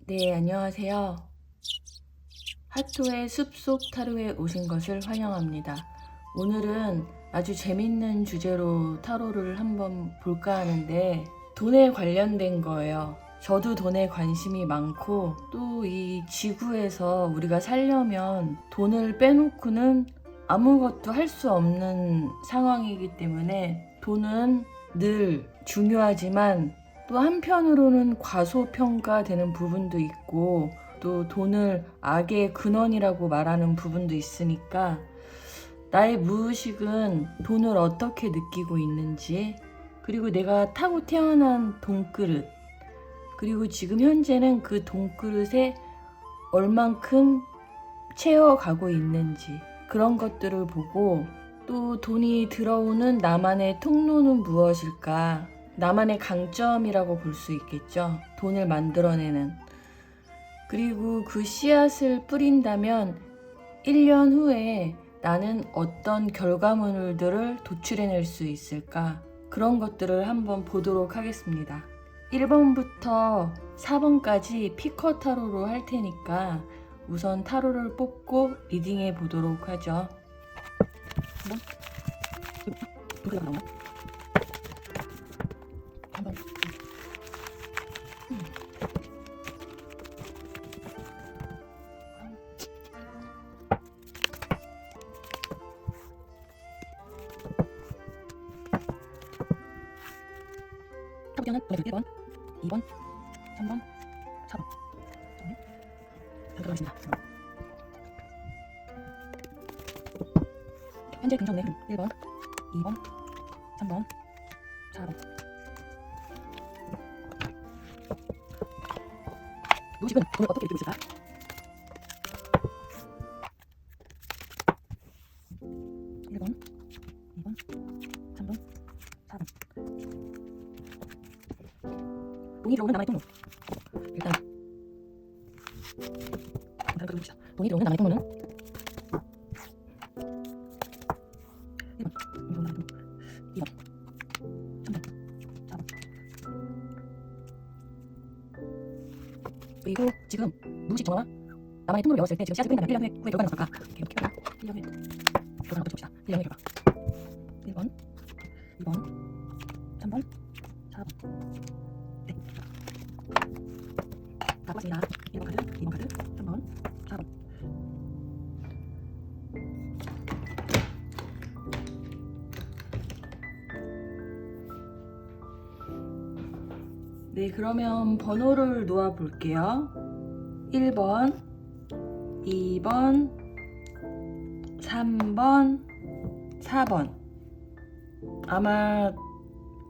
네, 안녕하세요. 하토의 숲속 타로에 오신 것을 환영합니다. 오늘은 아주 재밌는 주제로 타로를 한번 볼까 하는데 돈에 관련된 거예요. 저도 돈에 관심이 많고 또 이 지구에서 우리가 살려면 돈을 빼놓고는 아무것도 할 수 없는 상황이기 때문에 돈은 늘 중요하지만 또 한편으로는 과소평가되는 부분도 있고 또 돈을 악의 근원이라고 말하는 부분도 있으니까 나의 무의식은 돈을 어떻게 느끼고 있는지, 그리고 내가 타고 태어난 돈그릇, 그리고 지금 현재는 그 돈그릇에 얼만큼 채워가고 있는지, 그런 것들을 보고 또 돈이 들어오는 나만의 통로는 무엇일까, 나만의 강점이라고 볼 수 있겠죠. 돈을 만들어내는. 그리고 그 씨앗을 뿌린다면 1년 후에 나는 어떤 결과물들을 도출해낼 수 있을까, 그런 것들을 한번 보도록 하겠습니다. 1번부터 4번까지 피커 타로로 할 테니까 우선 타로를 뽑고 리딩해 보도록 하죠. 한번 타로는 1번, 2번, 3번, 4번. 잘 들어가겠습니다. 현재 긍정의 흐름 1번, 2번, 3번, 4번. 노식은 돈을 어떻게 느끼고 있을까? 1번, 2번, 3번, 4번. 돈이 들어오는 나만의 통로. 일단 그려봅시다. 돈이 들어오는 나만의 통로는 1번, 2번, 3번, 4번. 그리고 지금 무의식 정화와 나만의 통로를 열었을 때 지금 씨앗을 뿌린다면 1년 후에 결과는 어떨까? 이렇게 1년 후에 결과는 어떨지 봅시다. 1년 후에 결과 1번, 2번, 3번, 4번. 네, 다 뽑았습니다. 1번 카드, 2번 카드, 3번, 4번. 네, 그러면 번호를 놓아 볼게요. 1번, 2번, 3번, 4번. 아마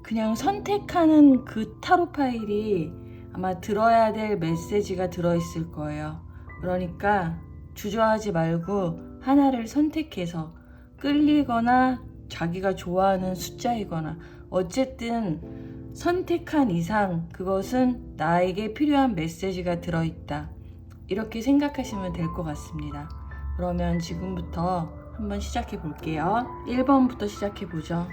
그냥 선택하는 그 타로 파일이 아마 들어야 될 메시지가 들어있을 거예요. 그러니까 주저하지 말고 하나를 선택해서, 끌리거나 자기가 좋아하는 숫자이거나 어쨌든 선택한 이상 그것은 나에게 필요한 메시지가 들어있다, 이렇게 생각하시면 될 것 같습니다. 그러면 지금부터 한번 시작해 볼게요. 1번부터 시작해 보죠.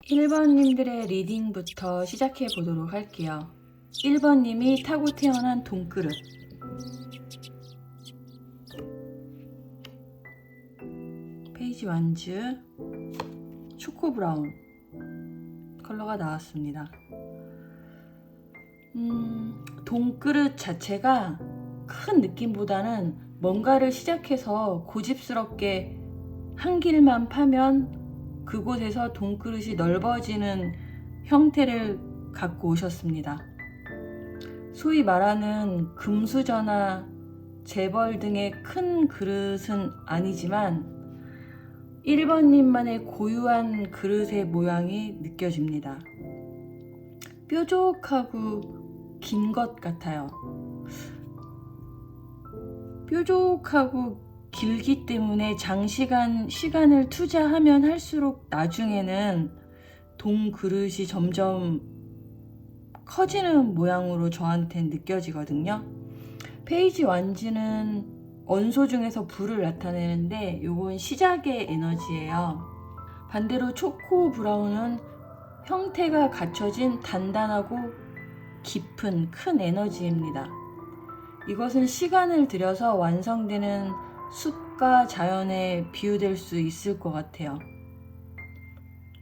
1번님들의 리딩부터 시작해 보도록 할게요. 1번님이 타고 태어난 돈그릇. 페이지 완즈 초코 브라운 컬러가 나왔습니다. 돈그릇 자체가 큰 느낌보다는 뭔가를 시작해서 고집스럽게 한 길만 파면 그곳에서 돈그릇이 넓어지는 형태를 갖고 오셨습니다. 소위 말하는 금수저나 재벌 등의 큰 그릇은 아니지만 1번님만의 고유한 그릇의 모양이 느껴집니다. 뾰족하고 긴 것 같아요. 뾰족하고 길기 때문에 장시간 시간을 투자하면 할수록 나중에는 돈 그릇이 점점 커지는 모양으로 저한테는 느껴지거든요. 페이지 완즈는 원소 중에서 불을 나타내는데 요건 시작의 에너지예요. 반대로 초코 브라운은 형태가 갖춰진 단단하고 깊은 큰 에너지입니다. 이것은 시간을 들여서 완성되는 숲과 자연에 비유될 수 있을 것 같아요.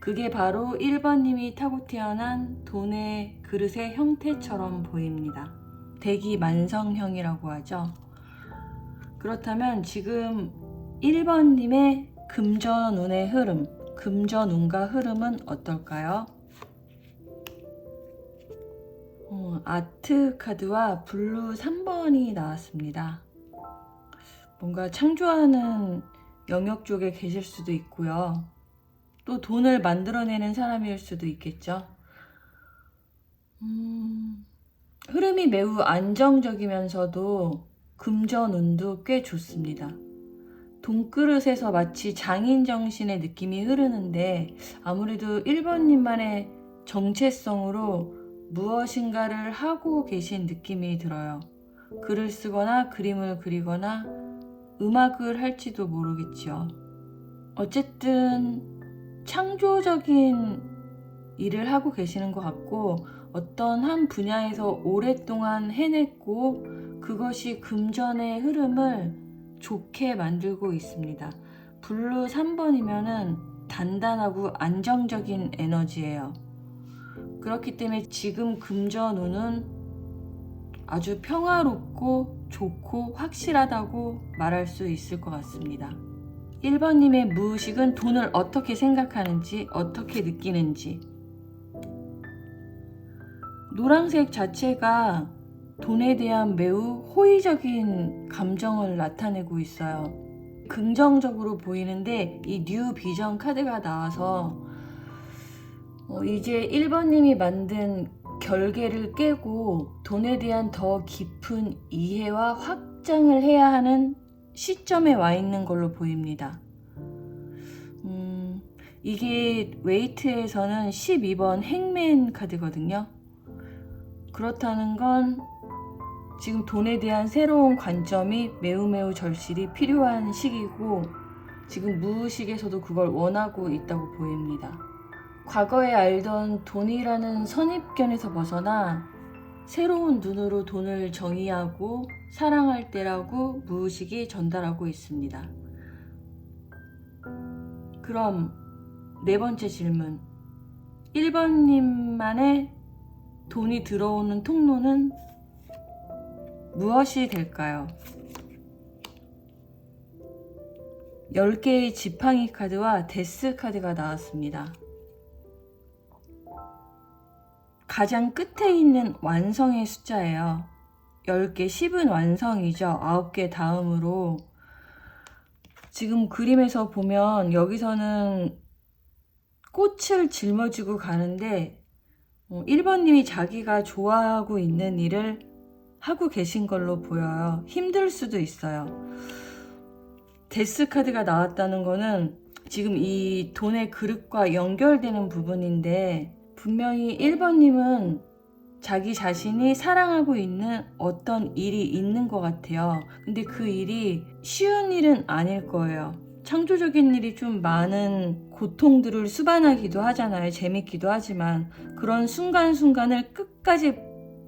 그게 바로 1번님이 타고 태어난 돈의 그릇의 형태처럼 보입니다. 대기만성형이라고 하죠. 그렇다면 지금 1번님의 금전운의 흐름, 금전운과 흐름은 어떨까요? 아트 카드와 블루 3번이 나왔습니다. 뭔가 창조하는 영역 쪽에 계실 수도 있고요. 또 돈을 만들어내는 사람일 수도 있겠죠. 흐름이 매우 안정적이면서도 금전운도 꽤 좋습니다. 돈그릇에서 마치 장인 정신의 느낌이 흐르는데 아무래도 1번님만의 정체성으로 무엇인가를 하고 계신 느낌이 들어요. 글을 쓰거나 그림을 그리거나 음악을 할지도 모르겠죠. 어쨌든 창조적인 일을 하고 계시는 것 같고 어떤 한 분야에서 오랫동안 해냈고 그것이 금전의 흐름을 좋게 만들고 있습니다. 블루 3번이면은 단단하고 안정적인 에너지예요. 그렇기 때문에 지금 금전운은 아주 평화롭고 좋고 확실하다고 말할 수 있을 것 같습니다. 1번님의 무의식은 돈을 어떻게 생각하는지, 어떻게 느끼는지. 노란색 자체가 돈에 대한 매우 호의적인 감정을 나타내고 있어요. 긍정적으로 보이는데 이 뉴 비전 카드가 나와서 이제 1번님이 만든 결계를 깨고 돈에 대한 더 깊은 이해와 확장을 해야 하는 시점에 와 있는 걸로 보입니다. 이게 웨이트에서는 12번 행맨 카드거든요. 그렇다는 건 지금 돈에 대한 새로운 관점이 매우 절실히 필요한 시기고 지금 무의식에서도 그걸 원하고 있다고 보입니다. 과거에 알던 돈이라는 선입견에서 벗어나 새로운 눈으로 돈을 정의하고 사랑할 때라고 무의식이 전달하고 있습니다. 그럼 네 번째 질문. 1번님만의 돈이 들어오는 통로는 무엇이 될까요? 10개의 지팡이 카드와 데스 카드가 나왔습니다. 가장 끝에 있는 완성의 숫자예요. 10개, 10은 완성이죠. 9개 다음으로. 지금 그림에서 보면 여기서는 꽃을 짊어지고 가는데 1번님이 자기가 좋아하고 있는 일을 하고 계신 걸로 보여요. 힘들 수도 있어요. 데스 카드가 나왔다는 거는 지금 이 돈의 그릇과 연결되는 부분인데 분명히 1번님은 자기 자신이 사랑하고 있는 어떤 일이 있는 것 같아요. 근데 그 일이 쉬운 일은 아닐 거예요. 창조적인 일이 좀 많은 고통들을 수반하기도 하잖아요. 재밌기도 하지만 그런 순간순간을 끝까지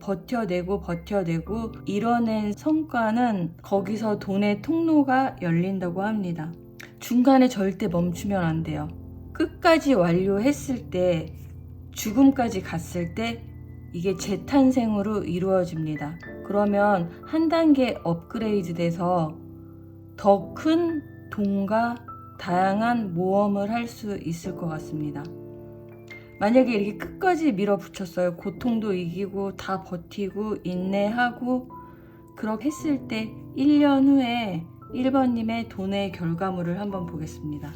버텨내고 이뤄낸 성과는 거기서 돈의 통로가 열린다고 합니다. 중간에 절대 멈추면 안 돼요. 끝까지 완료했을 때, 죽음까지 갔을 때 이게 재탄생으로 이루어집니다. 그러면 한 단계 업그레이드 돼서 더 큰 돈과 다양한 모험을 할 수 있을 것 같습니다. 만약에 이렇게 끝까지 밀어붙였어요. 고통도 이기고 다 버티고 인내하고 그렇게 했을 때 1년 후에 1번님의 돈의 결과물을 한번 보겠습니다.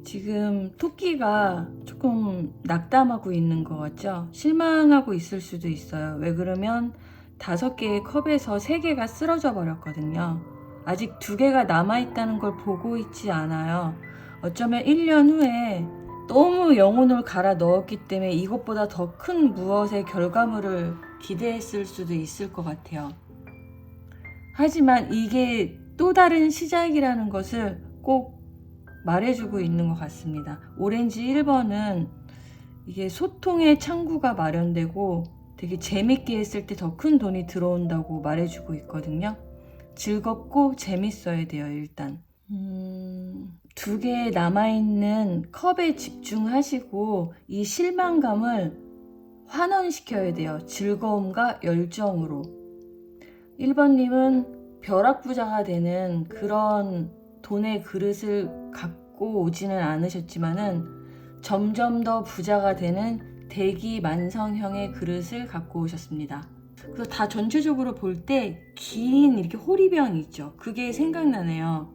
지금 토끼가 조금 낙담하고 있는 것 같죠? 실망하고 있을 수도 있어요. 왜 그러면 5개의 컵에서 3개가 쓰러져 버렸거든요. 아직 2개가 남아있다는 걸 보고 있지 않아요. 어쩌면 1년 후에 너무 영혼을 갈아 넣었기 때문에 이것보다 더 큰 무엇의 결과물을 기대했을 수도 있을 것 같아요. 하지만 이게 또 다른 시작이라는 것을 꼭 말해주고 있는 것 같습니다. 오렌지 1번은 이게 소통의 창구가 마련되고 되게 재밌게 했을 때 더 큰 돈이 들어온다고 말해주고 있거든요. 즐겁고 재밌어야 돼요. 일단 2개 남아있는 컵에 집중하시고 이 실망감을 환원시켜야 돼요. 즐거움과 열정으로. 1번님은 벼락부자가 되는 그런 돈의 그릇을 갖고 오지는 않으셨지만은 점점 더 부자가 되는 대기만성형의 그릇을 갖고 오셨습니다. 그래서 다 전체적으로 볼 때 긴 이렇게 호리병이 있죠. 그게 생각나네요.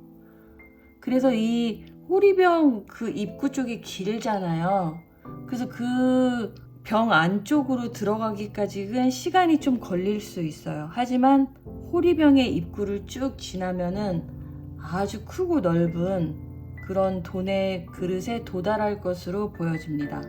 그래서 이 호리병 그 입구 쪽이 길잖아요. 그래서 그 병 안쪽으로 들어가기까지는 시간이 좀 걸릴 수 있어요. 하지만 호리병의 입구를 쭉 지나면은 아주 크고 넓은 그런 돈의 그릇에 도달할 것으로 보여집니다.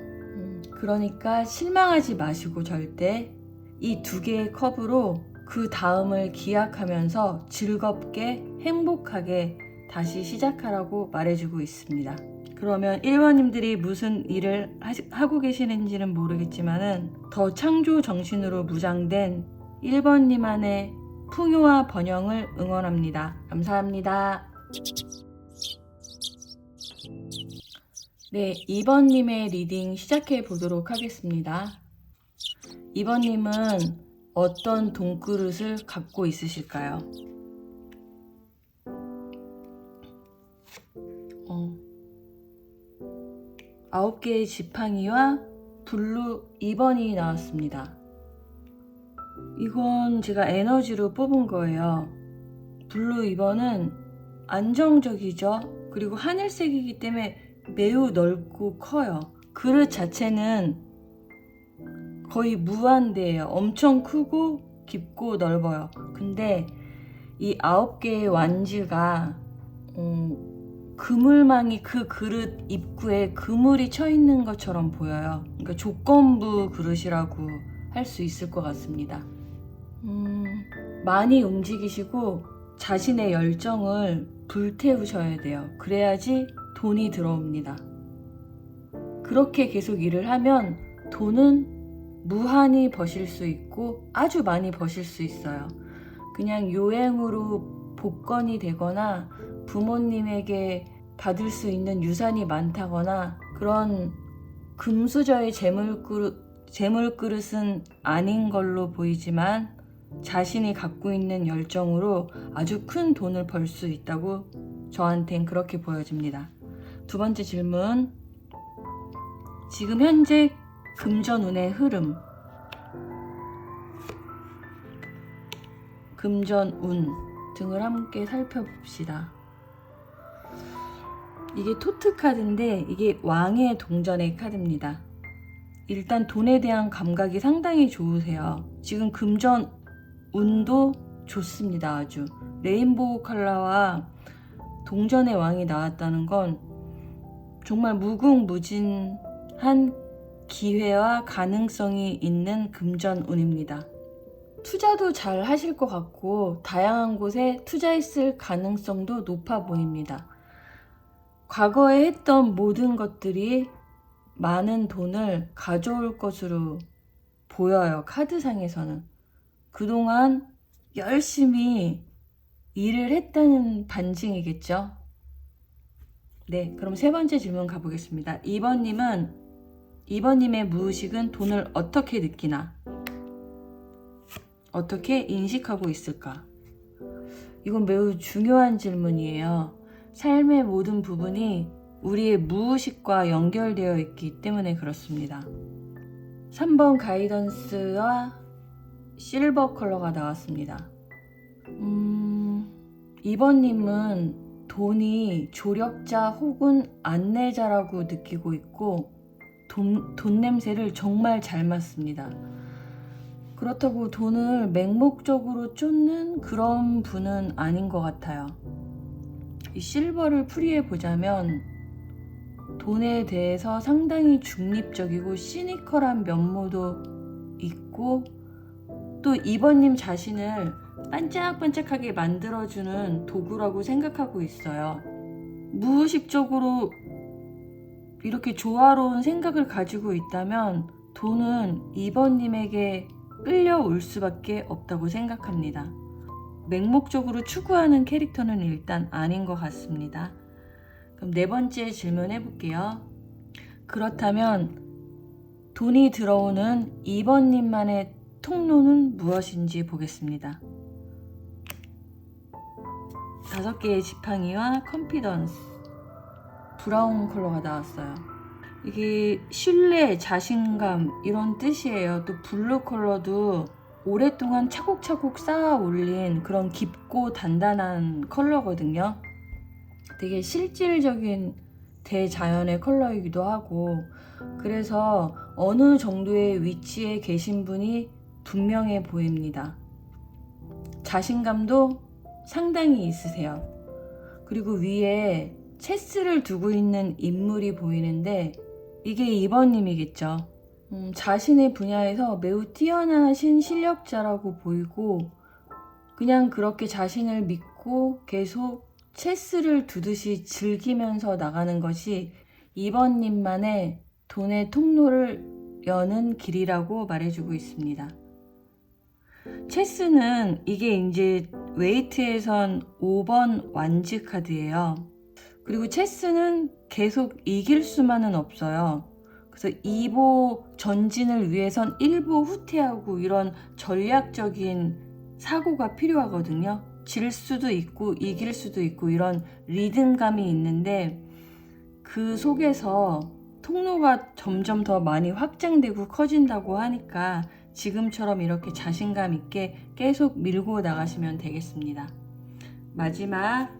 그러니까 실망하지 마시고 절대 이 2개의 컵으로 그 다음을 기약하면서 즐겁게 행복하게 다시 시작하라고 말해주고 있습니다. 그러면 1번님들이 무슨 일을 하고 계시는지는 모르겠지만은 더 창조 정신으로 무장된 1번님 안의 풍요와 번영을 응원합니다. 감사합니다. 네, 2번님의 리딩 시작해 보도록 하겠습니다. 2번님은 어떤 돈그릇을 갖고 있으실까요? 9개의 지팡이와 블루 2번이 나왔습니다. 이건 제가 에너지로 뽑은 거예요. 블루 2번은 안정적이죠. 그리고 하늘색이기 때문에 매우 넓고 커요. 그릇 자체는 거의 무한대예요. 엄청 크고 깊고 넓어요. 근데 이 9개의 완즈가 그물망이 그 그릇 입구에 그물이 쳐 있는 것처럼 보여요. 그러니까 조건부 그릇이라고 할 수 있을 것 같습니다. 많이 움직이시고 자신의 열정을 불태우셔야 돼요. 그래야지 돈이 들어옵니다. 그렇게 계속 일을 하면 돈은 무한히 버실 수 있고 아주 많이 버실 수 있어요. 그냥 요행으로 복권이 되거나 부모님에게 받을 수 있는 유산이 많다거나 그런 금수저의 재물그릇은 아닌 걸로 보이지만 자신이 갖고 있는 열정으로 아주 큰 돈을 벌 수 있다고 저한텐 그렇게 보여집니다. 2번째 질문. 지금 현재 금전운의 흐름, 금전운 등을 함께 살펴봅시다. 이게 토트 카드인데 이게 왕의 동전의 카드입니다. 일단 돈에 대한 감각이 상당히 좋으세요. 지금 금전 운도 좋습니다. 아주 레인보우 컬러와 동전의 왕이 나왔다는 건 정말 무궁무진한 기회와 가능성이 있는 금전 운입니다. 투자도 잘 하실 것 같고 다양한 곳에 투자했을 가능성도 높아 보입니다. 과거에 했던 모든 것들이 많은 돈을 가져올 것으로 보여요. 카드상에서는. 그동안 열심히 일을 했다는 반증이겠죠. 네, 그럼 3번째 질문 가보겠습니다. 2번님의 무의식은 돈을 어떻게 느끼나? 어떻게 인식하고 있을까? 이건 매우 중요한 질문이에요. 삶의 모든 부분이 우리의 무의식과 연결되어 있기 때문에 그렇습니다. 3번 가이던스와 실버 컬러가 나왔습니다. 2번님은 돈이 조력자 혹은 안내자라고 느끼고 있고 돈 냄새를 정말 잘 맡습니다. 그렇다고 돈을 맹목적으로 쫓는 그런 분은 아닌 것 같아요. 이 실버를 풀이해 보자면 돈에 대해서 상당히 중립적이고 시니컬한 면모도 있고, 또 2번님 자신을 반짝반짝하게 만들어주는 도구라고 생각하고 있어요. 무의식적으로 이렇게 조화로운 생각을 가지고 있다면 돈은 2번님에게 끌려올 수밖에 없다고 생각합니다. 맹목적으로 추구하는 캐릭터는 일단 아닌 것 같습니다. 그럼 4번째 질문 해볼게요. 그렇다면 돈이 들어오는 2번님만의 통로는 무엇인지 보겠습니다. 5개의 지팡이와 컨피던스, 브라운 컬러가 나왔어요. 이게 신뢰, 자신감 이런 뜻이에요. 또 블루 컬러도 오랫동안 차곡차곡 쌓아 올린 그런 깊고 단단한 컬러거든요. 되게 실질적인 대자연의 컬러이기도 하고, 그래서 어느 정도의 위치에 계신 분이 분명해 보입니다. 자신감도 상당히 있으세요. 그리고 위에 체스를 두고 있는 인물이 보이는데 이게 2번님이겠죠. 자신의 분야에서 매우 뛰어나신 실력자라고 보이고, 그냥 그렇게 자신을 믿고 계속 체스를 두듯이 즐기면서 나가는 것이 2번님만의 돈의 통로를 여는 길이라고 말해주고 있습니다. 체스는 이게 이제 웨이트에선 5번 완즈 카드예요. 그리고 체스는 계속 이길 수만은 없어요. 그래서 2보 전진을 위해선 1보 후퇴하고 이런 전략적인 사고가 필요하거든요. 질 수도 있고 이길 수도 있고 이런 리듬감이 있는데, 그 속에서 통로가 점점 더 많이 확장되고 커진다고 하니까 지금처럼 이렇게 자신감 있게 계속 밀고 나가시면 되겠습니다. 마지막,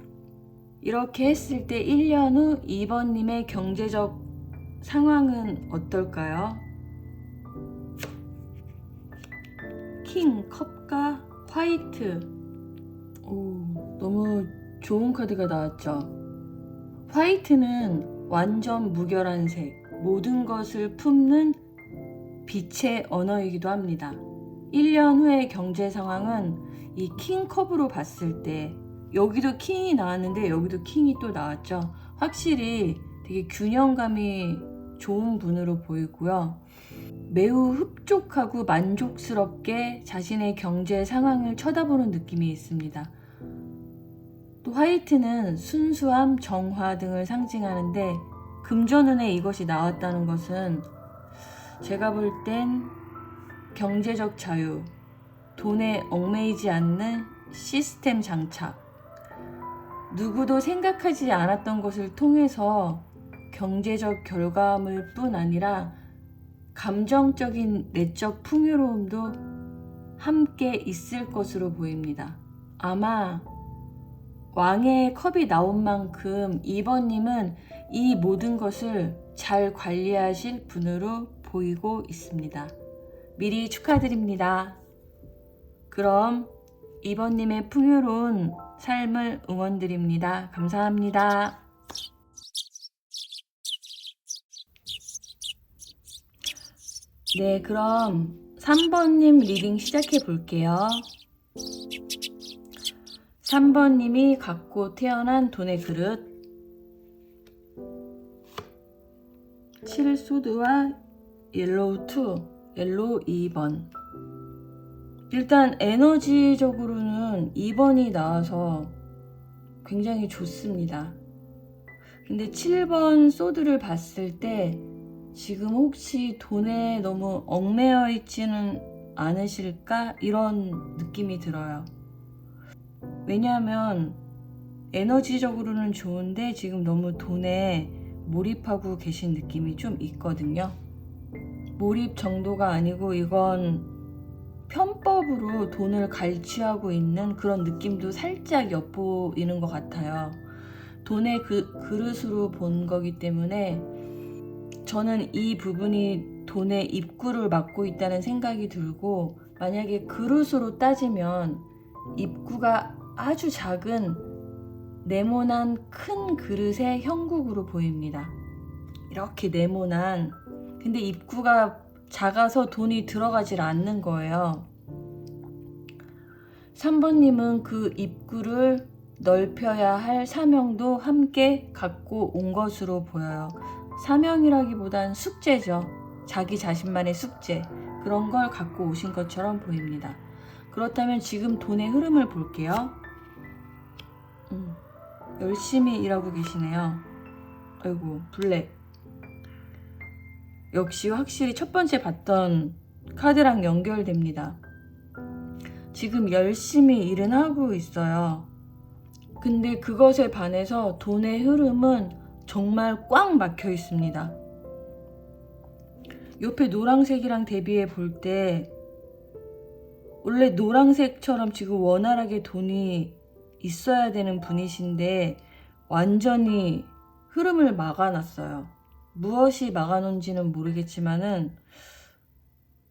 이렇게 했을 때 1년 후 2번님의 경제적 상황은 어떨까요? 킹, 컵과 화이트. 오, 너무 좋은 카드가 나왔죠. 화이트는 완전 무결한 색, 모든 것을 품는 빛의 언어이기도 합니다. 1년 후의 경제 상황은 이 킹컵으로 봤을 때, 여기도 킹이 나왔는데 여기도 킹이 또 나왔죠. 확실히 되게 균형감이 좋은 분으로 보이고요. 매우 흡족하고 만족스럽게 자신의 경제 상황을 쳐다보는 느낌이 있습니다. 또 화이트는 순수함, 정화 등을 상징하는데, 금전운에 이것이 나왔다는 것은 제가 볼 땐 경제적 자유, 돈에 얽매이지 않는 시스템 장착, 누구도 생각하지 않았던 것을 통해서 경제적 결과물 뿐 아니라 감정적인 내적 풍요로움도 함께 있을 것으로 보입니다. 아마 왕의 컵이 나온 만큼 2번님은 이 모든 것을 잘 관리하실 분으로 보이고 있습니다. 미리 축하드립니다. 그럼 2번님의 풍요로운 삶을 응원드립니다. 감사합니다. 네, 그럼 3번님 리딩 시작해 볼게요. 3번님이 갖고 태어난 돈의 그릇, 7소드와 옐로우 2, 옐로우 2번. 일단 에너지적으로는 2번이 나와서 굉장히 좋습니다. 근데 7번 소드를 봤을 때 지금 혹시 돈에 너무 얽매여 있지는 않으실까? 이런 느낌이 들어요. 왜냐하면 에너지적으로는 좋은데 지금 너무 돈에 몰입하고 계신 느낌이 좀 있거든요. 몰입 정도가 아니고 이건 편법으로 돈을 갈취하고 있는 그런 느낌도 살짝 엿보이는 것 같아요. 돈의 그릇으로 본 거기 때문에 저는 이 부분이 돈의 입구를 막고 있다는 생각이 들고, 만약에 그릇으로 따지면 입구가 아주 작은 네모난 큰 그릇의 형국으로 보입니다. 이렇게 네모난, 근데 입구가 작아서 돈이 들어가질 않는 거예요. 3번님은 그 입구를 넓혀야 할 사명도 함께 갖고 온 것으로 보여요. 사명이라기보단 숙제죠. 자기 자신만의 숙제. 그런 걸 갖고 오신 것처럼 보입니다. 그렇다면 지금 돈의 흐름을 볼게요. 열심히 일하고 계시네요. 아이고, 블랙. 역시 확실히 첫 번째 봤던 카드랑 연결됩니다. 지금 열심히 일은 하고 있어요. 근데 그것에 반해서 돈의 흐름은 정말 꽉 막혀 있습니다. 옆에 노란색이랑 대비해 볼 때 원래 노란색처럼 지금 원활하게 돈이 있어야 되는 분이신데 완전히 흐름을 막아놨어요. 무엇이 막아놓은지는 모르겠지만은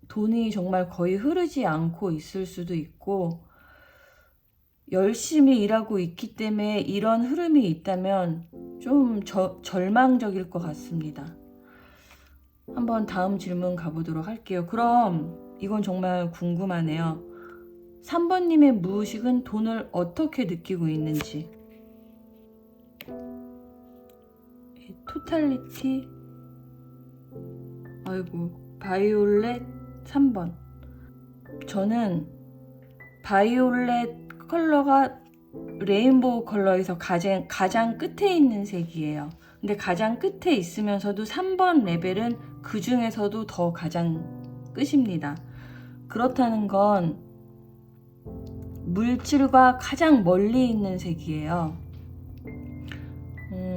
돈이 정말 거의 흐르지 않고 있을 수도 있고, 열심히 일하고 있기 때문에 이런 흐름이 있다면 좀 절망적일 것 같습니다. 한번 다음 질문 가보도록 할게요. 그럼 이건 정말 궁금하네요. 3번님의 무의식은 돈을 어떻게 느끼고 있는지. 토탈리티, 아이고, 바이올렛 3번. 저는 바이올렛 컬러가 레인보우 컬러에서 가장 끝에 있는 색이에요. 근데 가장 끝에 있으면서도 3번 레벨은 그 중에서도 더 가장 끝입니다. 그렇다는 건 물질과 가장 멀리 있는 색이에요.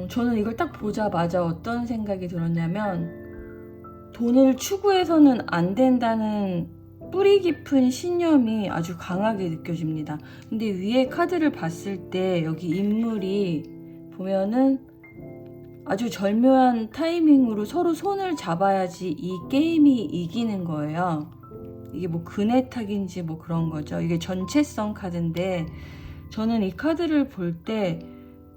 저는 이걸 딱 보자마자 어떤 생각이 들었냐면, 돈을 추구해서는 안 된다는 뿌리 깊은 신념이 아주 강하게 느껴집니다. 근데 위에 카드를 봤을 때 여기 인물이 보면은 아주 절묘한 타이밍으로 서로 손을 잡아야지 이 게임이 이기는 거예요. 이게 뭐 그네탁인지 뭐 그런 거죠. 이게 전체성 카드인데, 저는 이 카드를 볼 때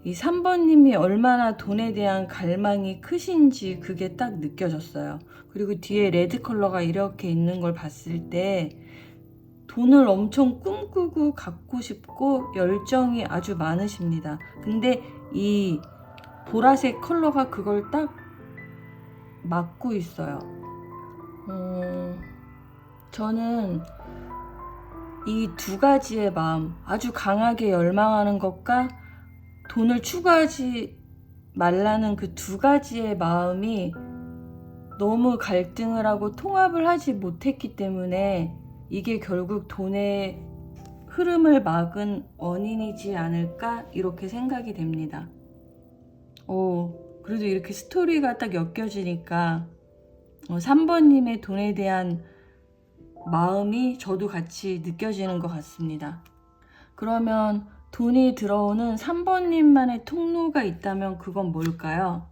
이 3번님이 얼마나 돈에 대한 갈망이 크신지 그게 딱 느껴졌어요. 그리고 뒤에 레드 컬러가 이렇게 있는 걸 봤을 때 돈을 엄청 꿈꾸고 갖고 싶고 열정이 아주 많으십니다. 근데 이 보라색 컬러가 그걸 딱 막고 있어요. 저는 이 두 가지의 마음, 아주 강하게 열망하는 것과 돈을 추구하지 말라는 그 두 가지의 마음이 너무 갈등을 하고 통합을 하지 못했기 때문에 이게 결국 돈의 흐름을 막은 원인이지 않을까, 이렇게 생각이 됩니다. 그래도 이렇게 스토리가 딱 엮여지니까 3번님의 돈에 대한 마음이 저도 같이 느껴지는 것 같습니다. 그러면 돈이 들어오는 3번님만의 통로가 있다면 그건 뭘까요?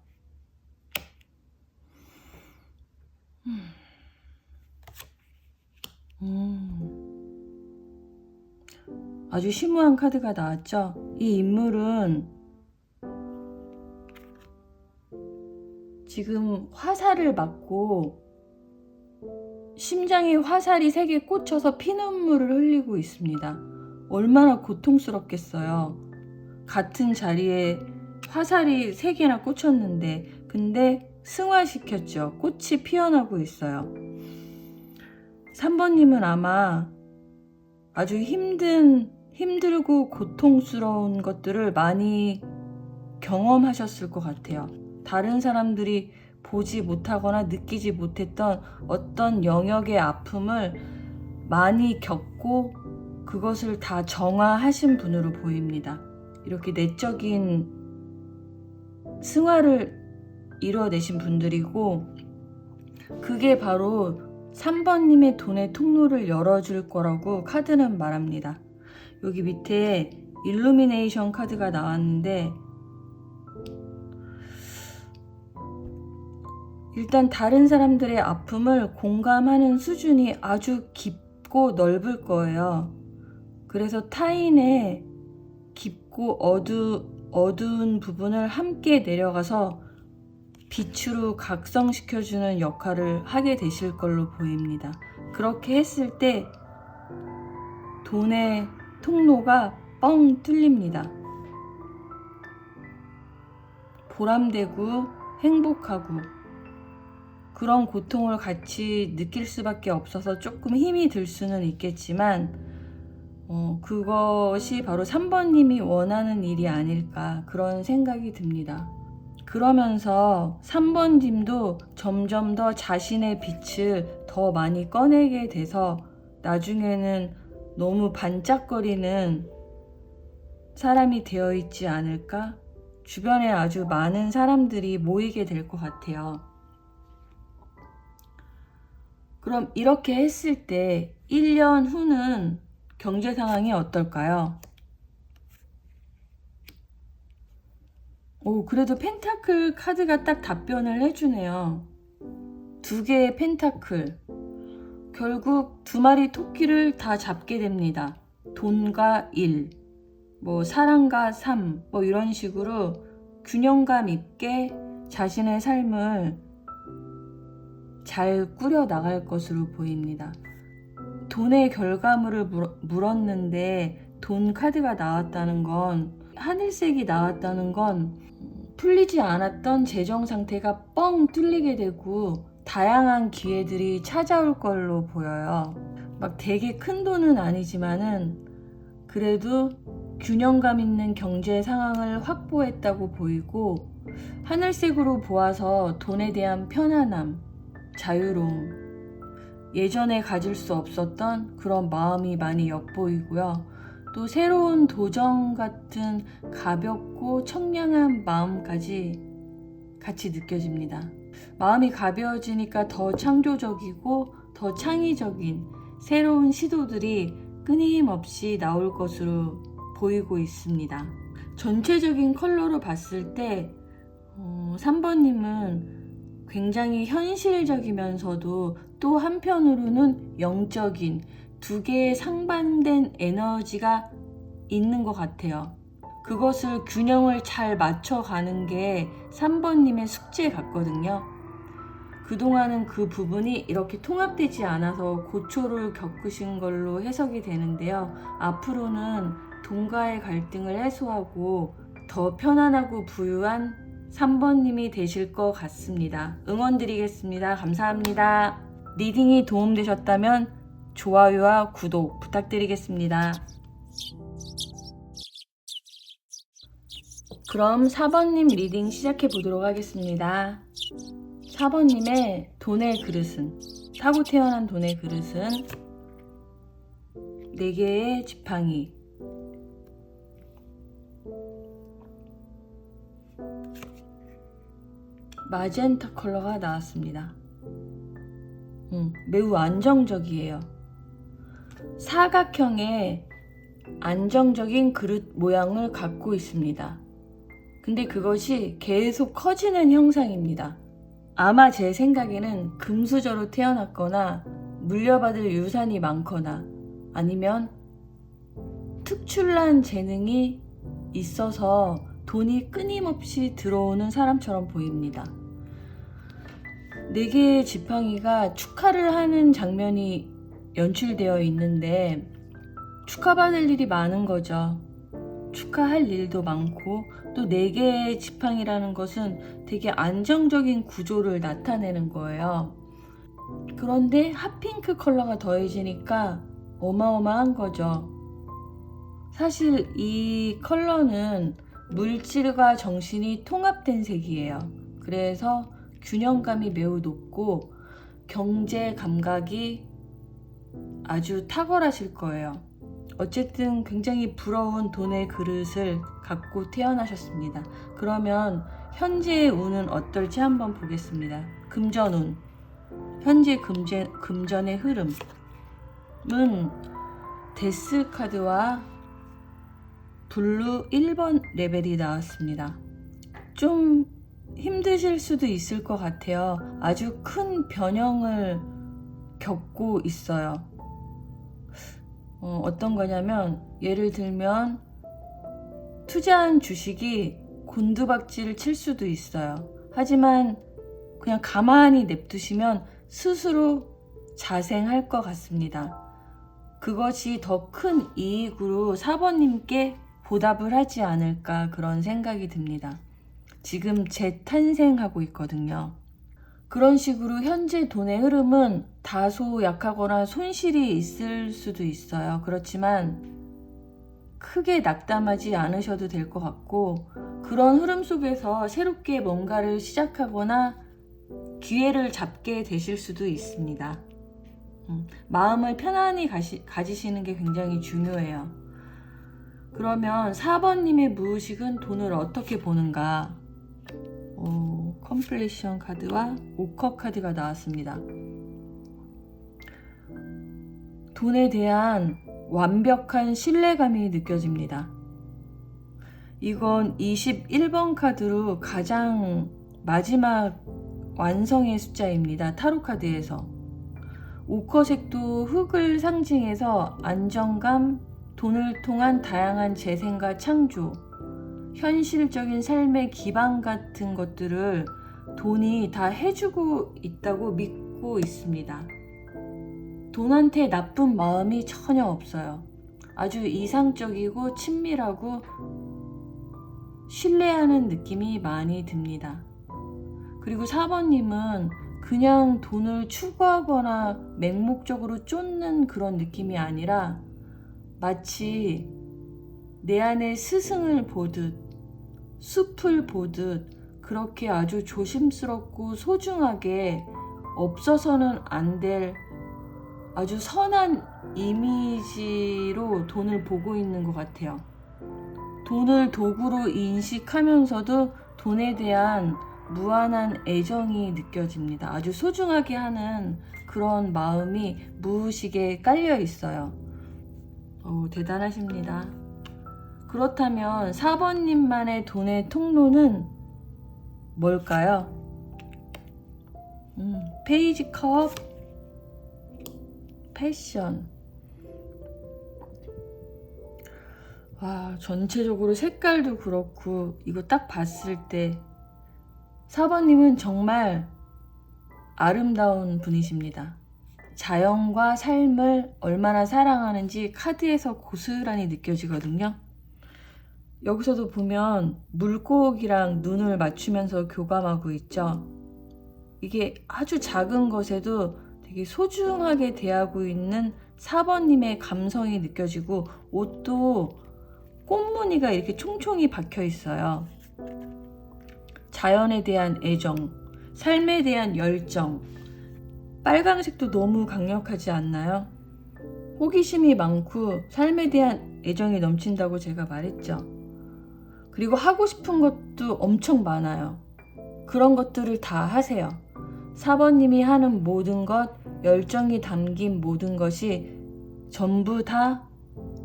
아주 심오한 카드가 나왔죠? 이 인물은 지금 화살을 맞고 심장에 화살이 3개 꽂혀서 피눈물을 흘리고 있습니다. 얼마나 고통스럽겠어요. 같은 자리에 화살이 3개나 꽂혔는데, 근데 승화시켰죠. 꽃이 피어나고 있어요. 3번님은 아마 아주 힘들고 고통스러운 것들을 많이 경험하셨을 것 같아요. 다른 사람들이 보지 못하거나 느끼지 못했던 어떤 영역의 아픔을 많이 겪고 그것을 다 정화하신 분으로 보입니다. 이렇게 내적인 승화를 이뤄내신 분들이고, 그게 바로 3번님의 돈의 통로를 열어줄 거라고 카드는 말합니다. 여기 밑에 일루미네이션 카드가 나왔는데, 일단 다른 사람들의 아픔을 공감하는 수준이 아주 깊고 넓을 거예요. 그래서 타인의 깊고 어두운 부분을 함께 내려가서 빛으로 각성시켜주는 역할을 하게 되실 걸로 보입니다. 그렇게 했을 때 돈의 통로가 뻥 뚫립니다. 보람되고 행복하고 그런 고통을 같이 느낄 수밖에 없어서 조금 힘이 들 수는 있겠지만 그것이 바로 3번님이 원하는 일이 아닐까 그런 생각이 듭니다. 그러면서 3번님도 점점 더 자신의 빛을 더 많이 꺼내게 돼서 나중에는 너무 반짝거리는 사람이 되어 있지 않을까? 주변에 아주 많은 사람들이 모이게 될 것 같아요. 그럼 이렇게 했을 때 1년 후는 경제 상황이 어떨까요? 그래도 펜타클 카드가 딱 답변을 해주네요. 2개의 펜타클. 결국 2마리 토끼를 다 잡게 됩니다. 돈과 일, 사랑과 삶, 이런 식으로 균형감 있게 자신의 삶을 잘 꾸려 나갈 것으로 보입니다. 돈의 결과물을 물었는데 돈 카드가 나왔다는 건, 하늘색이 나왔다는 건 풀리지 않았던 재정 상태가 뻥 뚫리게 되고 다양한 기회들이 찾아올 걸로 보여요. 막 되게 큰 돈은 아니지만은 그래도 균형감 있는 경제 상황을 확보했다고 보이고, 하늘색으로 보아서 돈에 대한 편안함, 자유로움, 예전에 가질 수 없었던 그런 마음이 많이 엿보이고요. 또 새로운 도전 같은 가볍고 청량한 마음까지 같이 느껴집니다. 마음이 가벼워지니까 더 창조적이고 더 창의적인 새로운 시도들이 끊임없이 나올 것으로 보이고 있습니다. 전체적인 컬러로 봤을 때 3번님은 굉장히 현실적이면서도 또 한편으로는 영적인 2개의 상반된 에너지가 있는 것 같아요. 그것을 균형을 잘 맞춰가는 게 3번님의 숙제 같거든요. 그동안은 그 부분이 이렇게 통합되지 않아서 고초를 겪으신 걸로 해석이 되는데요. 앞으로는 돈과의 갈등을 해소하고 더 편안하고 부유한 3번님이 되실 것 같습니다. 응원 드리겠습니다. 감사합니다. 리딩이 도움되셨다면 좋아요와 구독 부탁드리겠습니다. 그럼 4번님 리딩 시작해 보도록 하겠습니다. 4번님의 돈의 그릇은, 타고 태어난 돈의 그릇은 4개의 지팡이, 마젠타 컬러가 나왔습니다. 매우 안정적이에요. 사각형의 안정적인 그릇 모양을 갖고 있습니다. 근데 그것이 계속 커지는 형상입니다. 아마 제 생각에는 금수저로 태어났거나 물려받을 유산이 많거나 아니면 특출난 재능이 있어서 돈이 끊임없이 들어오는 사람처럼 보입니다. 4개의 지팡이가 축하를 하는 장면이 연출되어 있는데 축하받을 일이 많은 거죠. 축하할 일도 많고 또 4개의 지팡이라는 것은 되게 안정적인 구조를 나타내는 거예요. 그런데 핫핑크 컬러가 더해지니까 어마어마한 거죠. 사실 이 컬러는 물질과 정신이 통합된 색이에요. 그래서 균형감이 매우 높고 경제 감각이 아주 탁월하실 거예요. 어쨌든 굉장히 부러운 돈의 그릇을 갖고 태어나셨습니다. 그러면 현재의 운은 어떨지 한번 보겠습니다. 금전운, 현재 금전의 흐름은 데스 카드와 블루 1번 레벨이 나왔습니다. 좀 힘드실 수도 있을 것 같아요. 아주 큰 변형을 겪고 있어요. 어떤 거냐면 예를 들면 투자한 주식이 곤두박질을 칠 수도 있어요. 하지만 그냥 가만히 냅두시면 스스로 자생할 것 같습니다. 그것이 더 큰 이익으로 4번님께 보답을 하지 않을까 그런 생각이 듭니다. 지금 재탄생하고 있거든요. 그런 식으로 현재 돈의 흐름은 다소 약하거나 손실이 있을 수도 있어요. 그렇지만 크게 낙담하지 않으셔도 될 것 같고, 그런 흐름 속에서 새롭게 뭔가를 시작하거나 기회를 잡게 되실 수도 있습니다. 마음을 편안히 가지시는 게 굉장히 중요해요. 그러면 4번님의 무의식은 돈을 어떻게 보는가? 컴플레이션 카드와 오커 카드가 나왔습니다. 돈에 대한 완벽한 신뢰감이 느껴집니다. 이건 21번 카드로 가장 마지막 완성의 숫자입니다. 타로 카드에서. 오커색도 흙을 상징해서 안정감, 돈을 통한 다양한 재생과 창조, 현실적인 삶의 기반 같은 것들을 돈이 다 해주고 있다고 믿고 있습니다. 돈한테 나쁜 마음이 전혀 없어요. 아주 이상적이고 친밀하고 신뢰하는 느낌이 많이 듭니다. 그리고 4번님은 그냥 돈을 추구하거나 맹목적으로 쫓는 그런 느낌이 아니라 마치 내 안에 스승을 보듯 숲을 보듯 그렇게 아주 조심스럽고 소중하게 없어서는 안 될 아주 선한 이미지로 돈을 보고 있는 것 같아요. 돈을 도구로 인식하면서도 돈에 대한 무한한 애정이 느껴집니다. 아주 소중하게 하는 그런 마음이 무의식에 깔려 있어요. 대단하십니다. 그렇다면 4번님만의 돈의 통로는 뭘까요? 페이지 컵, 패션. 와, 전체적으로 색깔도 그렇고 이거 딱 봤을 때 4번님은 정말 아름다운 분이십니다. 자연과 삶을 얼마나 사랑하는지 카드에서 고스란히 느껴지거든요. 여기서도 보면 물고기랑 눈을 맞추면서 교감하고 있죠. 이게 아주 작은 것에도 되게 소중하게 대하고 있는 4번님의 감성이 느껴지고, 옷도 꽃무늬가 이렇게 총총이 박혀 있어요. 자연에 대한 애정, 삶에 대한 열정. 빨강색도 너무 강력하지 않나요? 호기심이 많고 삶에 대한 애정이 넘친다고 제가 말했죠. 그리고 하고 싶은 것도 엄청 많아요. 그런 것들을 다 하세요. 4번님이 하는 모든 것, 열정이 담긴 모든 것이 전부 다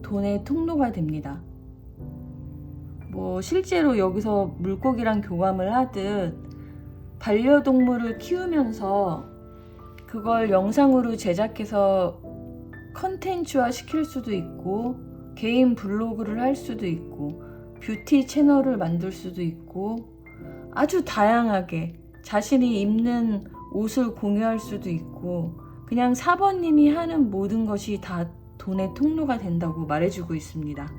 돈의 통로가 됩니다. 실제로 여기서 물고기랑 교감을 하듯 반려동물을 키우면서 그걸 영상으로 제작해서 컨텐츠화 시킬 수도 있고, 개인 블로그를 할 수도 있고, 뷰티 채널을 만들 수도 있고, 아주 다양하게 자신이 입는 옷을 공유할 수도 있고, 그냥 4번님이 하는 모든 것이 다 돈의 통로가 된다고 말해주고 있습니다.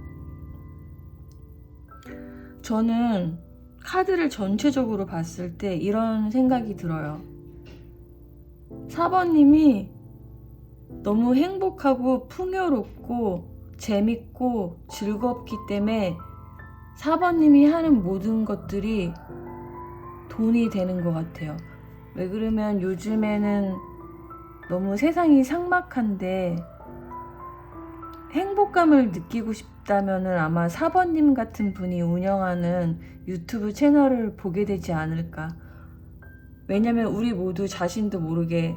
저는 카드를 전체적으로 봤을 때 이런 생각이 들어요. 4번님이 너무 행복하고 풍요롭고 재밌고 즐겁기 때문에 4번님이 하는 모든 것들이 돈이 되는 것 같아요. 왜 그러면 요즘에는 너무 세상이 삭막한데 행복감을 느끼고 싶다면 아마 4번님 같은 분이 운영하는 유튜브 채널을 보게 되지 않을까. 왜냐면 우리 모두 자신도 모르게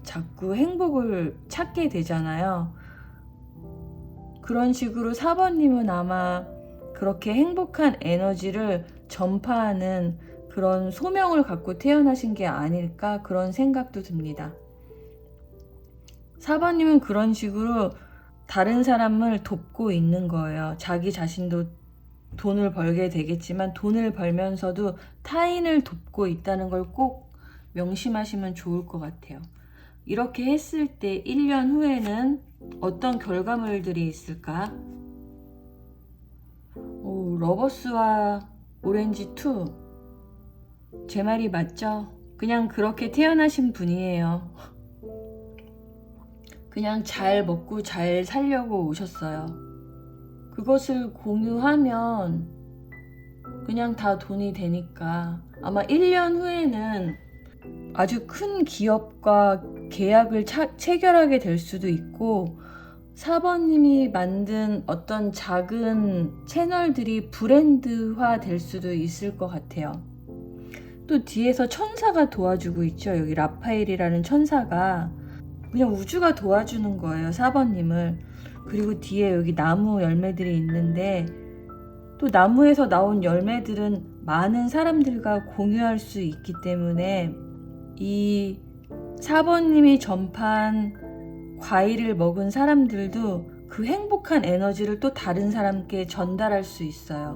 자꾸 행복을 찾게 되잖아요. 그런 식으로 4번님은 아마 그렇게 행복한 에너지를 전파하는 그런 소명을 갖고 태어나신 게 아닐까, 그런 생각도 듭니다. 4번님은 그런 식으로 다른 사람을 돕고 있는 거예요. 자기 자신도 돈을 벌게 되겠지만 돈을 벌면서도 타인을 돕고 있다는 걸 꼭 명심하시면 좋을 것 같아요. 이렇게 했을 때 1년 후에는 어떤 결과물들이 있을까? 러버스와 오렌지 2. 제 말이 맞죠? 그냥 그렇게 태어나신 분이에요. 그냥 잘 먹고 잘 살려고 오셨어요. 그것을 공유하면 그냥 다 돈이 되니까 아마 1년 후에는 아주 큰 기업과 계약을 체결하게 될 수도 있고 4번님이 만든 어떤 작은 채널들이 브랜드화 될 수도 있을 것 같아요. 또 뒤에서 천사가 도와주고 있죠. 여기 라파엘이라는 천사가 그냥 우주가 도와주는 거예요. 4번님을. 그리고 뒤에 여기 나무 열매들이 있는데 또 나무에서 나온 열매들은 많은 사람들과 공유할 수 있기 때문에 이 4번님이 전파한 과일을 먹은 사람들도 그 행복한 에너지를 또 다른 사람께 전달할 수 있어요.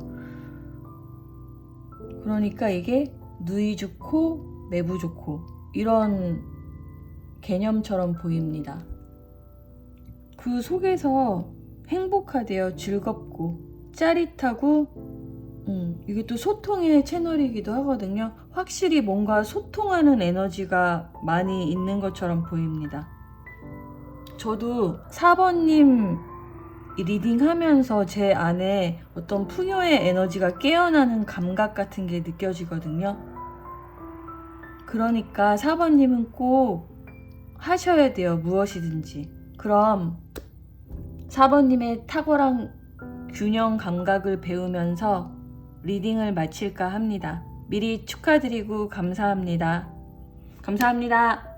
그러니까 이게 누이 좋고 매부 좋고 이런 개념처럼 보입니다. 그 속에서 행복하대요. 즐겁고 짜릿하고 이게 또 소통의 채널이기도 하거든요. 확실히 뭔가 소통하는 에너지가 많이 있는 것처럼 보입니다. 저도 4번님 리딩하면서 제 안에 어떤 풍요의 에너지가 깨어나는 감각 같은 게 느껴지거든요. 그러니까 4번님은 꼭 하셔야 돼요. 무엇이든지. 그럼 4번님의 탁월한 균형 감각을 배우면서 리딩을 마칠까 합니다. 미리 축하드리고 감사합니다. 감사합니다.